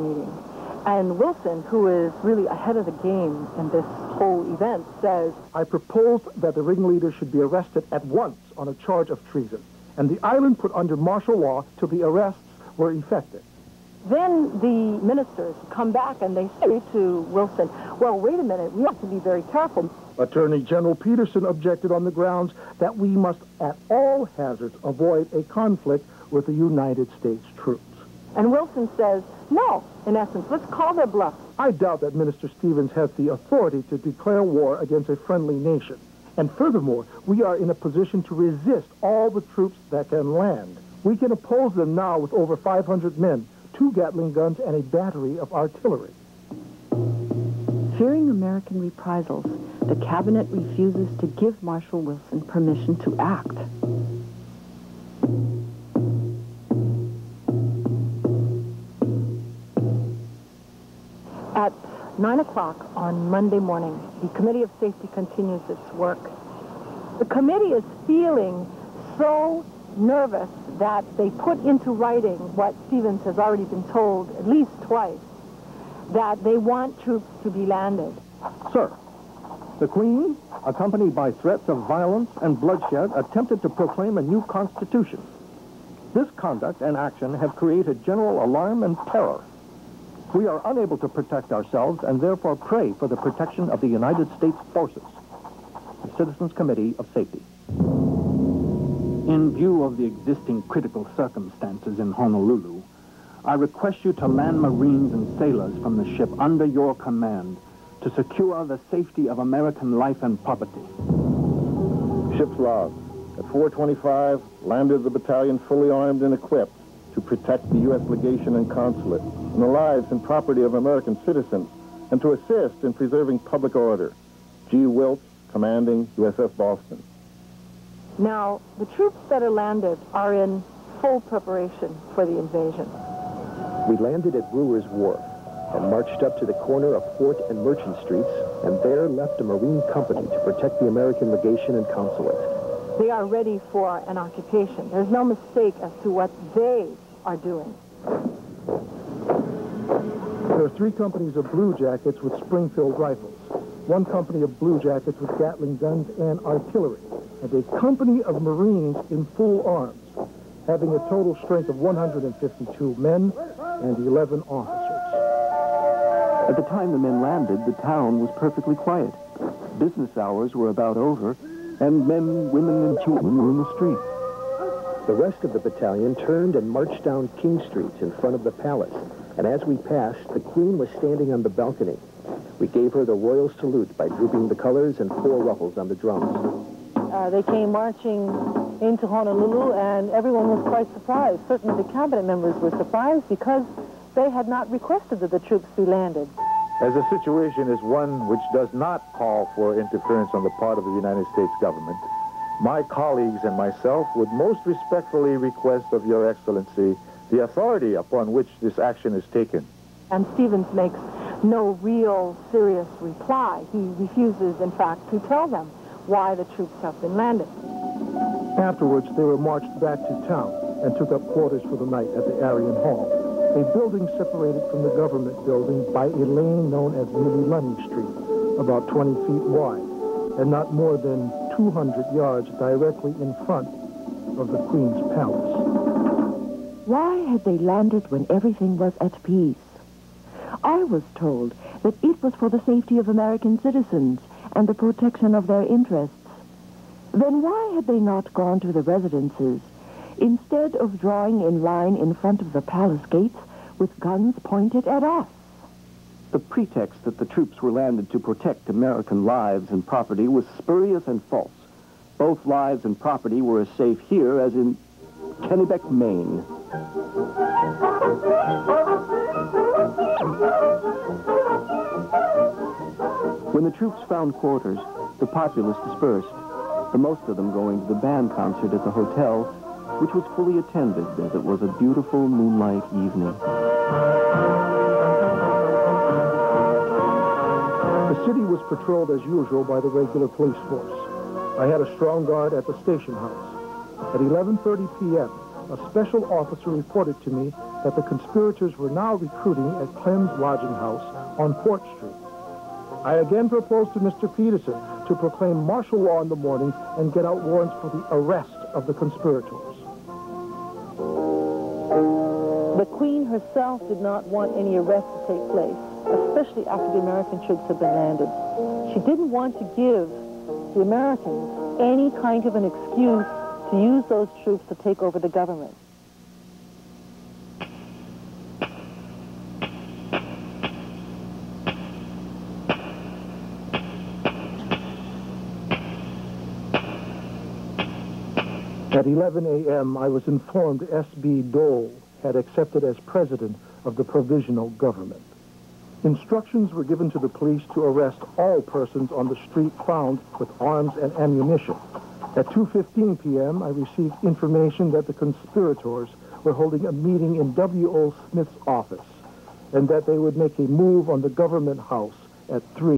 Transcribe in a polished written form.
meeting. And Wilson, who is really ahead of the game in this whole event, says, I proposed that the ringleader should be arrested at once on a charge of treason, and the island put under martial law till the arrests were effected. Then the ministers come back and they say to Wilson, well, wait a minute, we have to be very careful. Attorney General Peterson objected on the grounds that we must at all hazards avoid a conflict with the United States troops. And Wilson says, no, in essence, let's call their bluff. I doubt that Minister Stevens has the authority to declare war against a friendly nation. And furthermore, we are in a position to resist all the troops that can land. We can oppose them now with over 500 men, 2 Gatling guns, and a battery of artillery. Fearing American reprisals, the cabinet refuses to give Marshal Wilson permission to act. At 9 o'clock on Monday morning, the Committee of Safety continues its work. The committee is feeling so nervous that they put into writing what Stevens has already been told at least twice, that they want troops to be landed. Sir, the Queen, accompanied by threats of violence and bloodshed, attempted to proclaim a new constitution. This conduct and action have created general alarm and terror. We are unable to protect ourselves and therefore pray for the protection of the United States forces. The Citizens Committee of Safety. In view of the existing critical circumstances in Honolulu, I request you to land Marines and sailors from the ship under your command to secure the safety of American life and property. Ship's log. At 4:25, landed the battalion fully armed and equipped to protect the U.S. legation and consulate and the lives and property of American citizens and to assist in preserving public order. G. Wilkes, commanding USS Boston. Now, the troops that are landed are in full preparation for the invasion. We landed at Brewer's Wharf and marched up to the corner of Fort and Merchant Streets, and there left a Marine company to protect the American legation and consulate. They are ready for an occupation. There's no mistake as to what they are doing. There are 3 companies of Blue Jackets with Springfield rifles, 1 company of Blue Jackets with Gatling guns and artillery, and a company of Marines in full arms, having a total strength of 152 men and 11 officers. At the time the men landed, the town was perfectly quiet. Business hours were about over, and men, women, and children were in the street. The rest of the battalion turned and marched down King Street in front of the palace, and as we passed, the Queen was standing on the balcony. We gave her the royal salute by drooping the colors and 4 ruffles on the drums. They came marching into Honolulu, and everyone was quite surprised. Certainly the cabinet members were surprised because they had not requested that the troops be landed. As the situation is one which does not call for interference on the part of the United States government, my colleagues and myself would most respectfully request of Your Excellency the authority upon which this action is taken. And Stevens makes no real serious reply. He refuses, in fact, to tell them why the troops have been landed. Afterwards, they were marched back to town and took up quarters for the night at the Arion Hall, a building separated from the government building by a lane known as Mililani Street, about 20 feet wide, and not more than 200 yards directly in front of the Queen's palace. Why had they landed when everything was at peace? I was told that it was for the safety of American citizens and the protection of their interests. Then why had they not gone to the residences, instead of drawing in line in front of the palace gates with guns pointed at us? The pretext that the troops were landed to protect American lives and property was spurious and false. Both lives and property were as safe here as in Kennebec, Maine. When the troops found quarters, the populace dispersed, the most of them going to the band concert at the hotel, which was fully attended as it was a beautiful moonlight evening. The city was patrolled as usual by the regular police force. I had a strong guard at the station house. At 11:30 p.m., a special officer reported to me that the conspirators were now recruiting at Clem's lodging house on Port Street. I again proposed to Mr. Peterson to proclaim martial law in the morning and get out warrants for the arrest of the conspirators. The Queen herself did not want any arrests to take place, especially after the American troops had been landed. She didn't want to give the Americans any kind of an excuse to use those troops to take over the government. At 11 a.m., I was informed S.B. Dole had accepted as president of the provisional government. Instructions were given to the police to arrest all persons on the street found with arms and ammunition. At 2:15 p.m., I received information that the conspirators were holding a meeting in W.O. Smith's office and that they would make a move on the government house at 3.